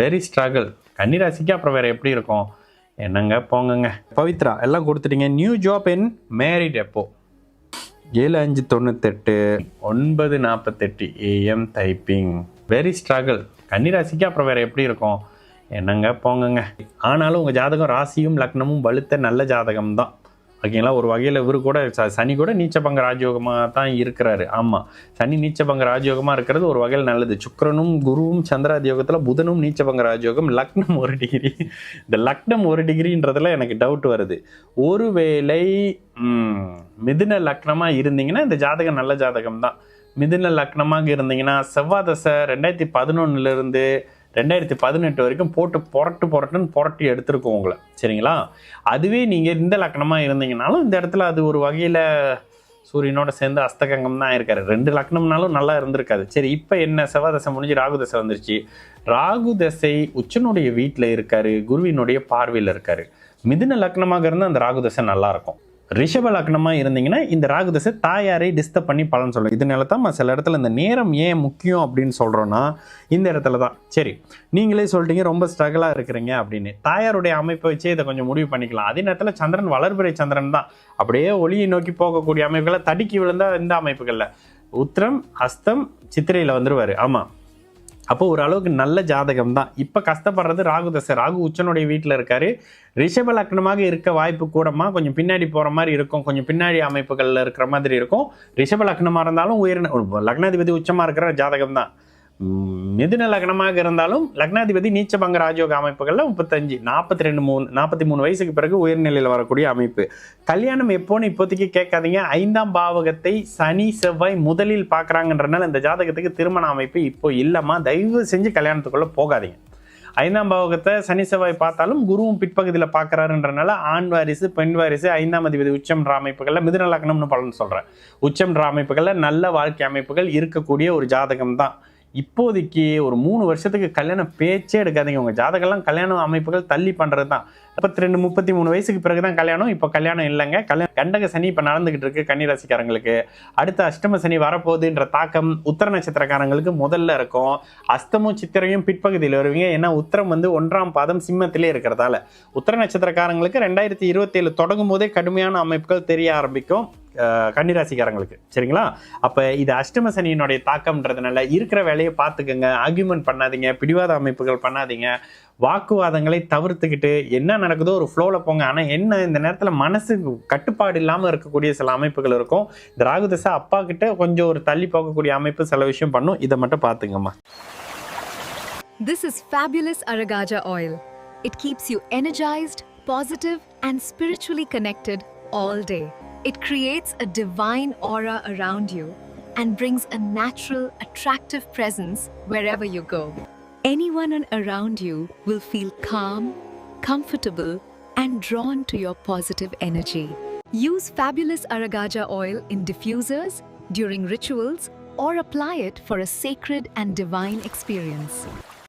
Very struggle. கன்னிராசிக்கு அப்புறம் வேறு எப்படி இருக்கும்? என்னங்க போங்கங்க. பவித்ரா எல்லாம் கொடுத்துட்டீங்க. நியூ ஜாப் இன் மேரிட் எப்போ? 7:5:98 9:48 AM டைப்பிங். Very struggle. கன்னிராசிக்கு அப்புறம் வேறு எப்படி இருக்கும்? என்னங்க போங்கங்க. ஆனாலும் உங்கள் ஜாதகம் ராசியும் லக்னமும் வலுத்த நல்ல ஜாதகம் தான். ஓகேங்களா? ஒரு வகையில் இவர் கூட சனி கூட நீச்சபங்க ராஜயோகமாக தான் இருக்கிறாரு. ஆமாம், சனி நீச்சபங்க ராஜயோகமாக இருக்கிறது ஒரு வகையில் நல்லது. சுக்கிரனும் குருவும் சந்திராதி யோகத்தில், புதனும் நீச்சபங்க ராஜயோகம். லக்னம் 1 டிகிரி. இந்த லக்னம் 1 டிகிரின்றதுல எனக்கு டவுட் வருது. ஒருவேளை மிதுன லக்னமாக இருந்தீங்கன்னா இந்த ஜாதகம் நல்ல ஜாதகம் தான். மிதுன லக்னமாக இருந்தீங்கன்னா செவ்வாய் தசை 2011 2018 வரைக்கும் போட்டு புரட்டி எடுத்துருக்கோம் உங்களை. சரிங்களா? அதுவே நீங்கள் இந்த லக்னமாக இருந்தீங்கனாலும் இந்த இடத்துல அது ஒரு வகையில் சூரியனோட சேர்ந்து அஸ்தகங்கம் தான் இருக்காரு. 2 லக்னம்னாலும் நல்லா இருந்திருக்காது. சரி, இப்போ என்ன? செவ்வாய் தசை முடிஞ்சு ராகு தசை வந்துருச்சு. ராகு தசை உச்சனுடைய வீட்டில் இருக்காரு, குருவினுடைய பார்வையில் இருக்காரு. மிதுன லக்னமாக இருந்தால் அந்த ராகு தசை நல்லாயிருக்கும். ரிஷப லக்னமாக இருந்தீங்கன்னா இந்த ராகு தசை தாயாரை டிஸ்டர்ப் பண்ணி பலன் சொல்லும். இதனால தான் சில இடத்துல இந்த நேரம் ஏன் முக்கியம் அப்படின்னு சொல்கிறோன்னா இந்த இடத்துல தான். சரி, நீங்களே சொல்லிட்டீங்க ரொம்ப ஸ்ட்ரகிளாக இருக்கிறீங்க அப்படின்னு. தாயாருடைய அமைப்பை வச்சு இதை கொஞ்சம் முடிவு பண்ணிக்கலாம். அதே நேரத்தில் சந்திரன் வளர்பிறை சந்திரன் தான். அப்படியே ஒளியை நோக்கி போகக்கூடிய அமைப்புகளை தடுக்கி விழுந்தால் இந்த அமைப்புகளில் உத்திரம் அஸ்தம் சித்திரையில் வந்துருவார். ஆமாம், அப்போ ஓரளவுக்கு நல்ல ஜாதகம் தான். இப்போ கஷ்டப்படுறது ராகு தசை. ராகு உச்சனுடைய வீட்டில் இருக்காரு. ரிஷப லக்னமாக இருக்க வாய்ப்பு கூடமா கொஞ்சம் பின்னாடி போகிற மாதிரி இருக்கும். கொஞ்சம் பின்னாடி அமைப்புகளில் இருக்கிற மாதிரி இருக்கும். ரிஷப லக்னமாக இருந்தாலும் லக்னாதிபதி உச்சமாக இருக்கிற ஜாதகம் தான். மிதுன லக்னமாக இருந்தாலும் லக்னாதிபதி நீச்சபங்க ராஜயோக அமைப்புகளில் 35 43 வயசுக்கு பிறகு உயர்நிலையில் வரக்கூடிய அமைப்பு. கல்யாணம் எப்போன்னு இப்போதைக்கு கேட்காதீங்க. 5ஆம் பாவகத்தை சனி செவ்வாய் முதலில் பார்க்குறாங்கன்றனால இந்த ஜாதகத்துக்கு திருமண அமைப்பு இப்போ இல்லைம்மா, தயவு செஞ்சு கல்யாணத்துக்குள்ளே போகாதீங்க. 5ஆம் பாவகத்தை சனி செவ்வாய் பார்த்தாலும் குருவும் பிற்பகுதியில் பார்க்குறாருன்றனால ஆண் வாரிசு பெண் வாரிசு 5ஆம் அதிபதி உச்சம்ன்ற அமைப்புகளில் மிதுன லக்னம்னு பலன் சொல்கிறேன். உச்சம்ன்ற அமைப்புகளில் நல்ல வாழ்க்கை அமைப்புகள் இருக்கக்கூடிய ஒரு ஜாதகம் தான். இப்போதைக்கு ஒரு 3 வருஷத்துக்கு கல்யாணம் பேச்சே எடுக்காதீங்க. உங்கள் ஜாதகம்லாம் கல்யாண அமைப்புகள் தள்ளி பண்ணுறது தான். 32 33 வயசுக்கு பிறகு தான் கல்யாணம். இப்போ கல்யாணம் இல்லைங்க. கண்டக சனி இப்போ நடந்துகிட்டு இருக்கு கன்னிராசிக்காரங்களுக்கு. அடுத்த அஷ்டம சனி வரப்போகுதுன்ற தாக்கம் உத்தர நட்சத்திரக்காரங்களுக்கு முதல்ல இருக்கும். அஸ்தமும் சித்திரையும் பிற்பகுதியில் வருவீங்க. ஏன்னா உத்தரம் 1ஆம் பாதம் சிம்மத்திலே இருக்கிறதால உத்தர நட்சத்திரக்காரங்களுக்கு 2027 தொடங்கும் போதே கடுமையான அமைப்புகள் தெரிய ஆரம்பிக்கும் கன்னிராசிக்காரங்களுக்கு. சரிங்களா? அப்போ இது அஷ்டம சனியினுடைய தாக்கம்ன்றதுனால இருக்கிற வேலையை பார்த்துக்கங்க. ஆர்கியூமெண்ட் பண்ணாதீங்க, பிடிவாத அமைப்புகள் பண்ணாதீங்க, வாக்குவாதங்களை தவிர்த்துக்கிட்டு என்ன நடக்குதோ ஒரு ஃப்ளோவில் போங்க. ஆனால் என்ன, இந்த நேரத்தில் மனசு கட்டுப்பாடு இல்லாமல் இருக்கக்கூடிய சில அமைப்புகள் இருக்கும். இந்த ராகு தசை அப்பா கிட்ட கொஞ்சம் ஒரு தள்ளி போகக்கூடிய அமைப்பு சில விஷயம் பண்ணும். இதை மட்டும் பார்த்துங்கம்மா. This is fabulous Aragaja oil. It keeps you energized, positive and spiritually connected all day. It creates a divine aura around you and brings a natural, attractive presence wherever you go. Anyone around you will feel calm, comfortable, and drawn to your positive energy. Use fabulous Aragaja oil in diffusers, during rituals, or apply it for a sacred and divine experience.